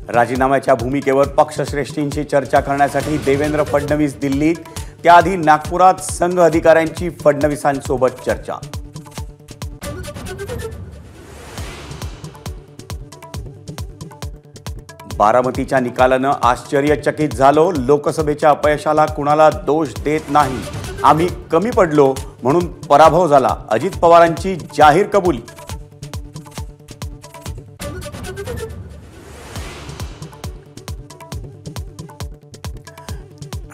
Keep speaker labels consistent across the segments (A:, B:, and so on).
A: राजीनाम्याच्या भूमिकेवर पक्षश्रेष्ठींशी चर्चा करण्यासाठी देवेंद्र फडणवीस दिल्लीत, त्याआधी नागपुरात संघ अधिकाऱ्यांची फडणवीसांसोबत चर्चा। बारामतीच्या निकालानं आश्चर्यचकित झालो, लोकसभेच्या अपयशाला कुणाला दोष देत नाही, आम्ही कमी पडलो म्हणून पराभव झाला, अजित पवारांची जाहीर कबुली।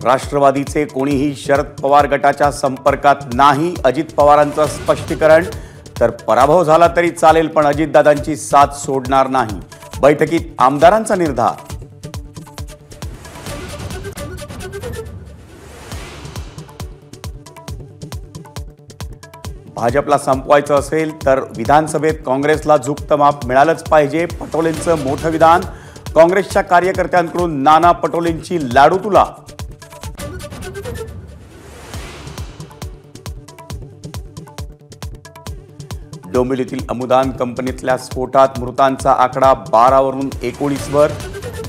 A: राष्ट्रवादीचे कोणीही शरद पवार गटाच्या संपर्कात नाही, अजित पवारांचं स्पष्टीकरण। तर पराभव झाला तरी चालेल पण अजितदादांची साथ सोडणार नाही, बैठकीत आमदारांचा निर्धार। भाजपला संपवायचं असेल तर विधानसभेत काँग्रेसला झुकतं माप मिळालंच पाहिजे, पटोलेंचं मोठं विधान। काँग्रेसच्या कार्यकर्त्यांकडून नाना पटोलेंची लाडूतुला। डोंबिवलीतील अमुदान कंपनीतल्या स्फोटात मृतांचा आकडा 12 वरून 19 वर,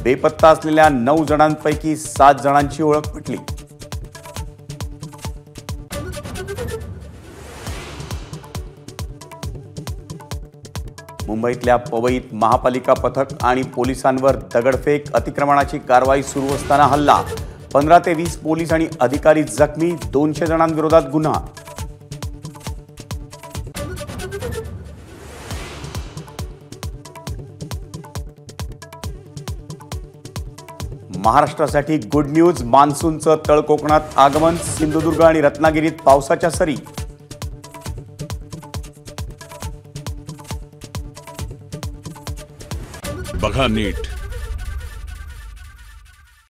A: बेपत्ता असलेल्या 9 जणांपैकी 7 जणांची ओळख पटली। मुंबईतल्या पवईत महापालिका पथक आणि पोलिसांवर दगडफेक, अतिक्रमणाची कारवाई सुरू असताना हल्ला, 15 ते 20 पोलीस आणि अधिकारी जखमी, 200 जणांविरोधात गुन्हा। महाराष्ट्रासाठी गुड न्यूज, मान्सूनचं तळ कोकणात आगमन, सिंधुदुर्ग आणि रत्नागिरीत पावसाच्या सरी।
B: बघा नीट,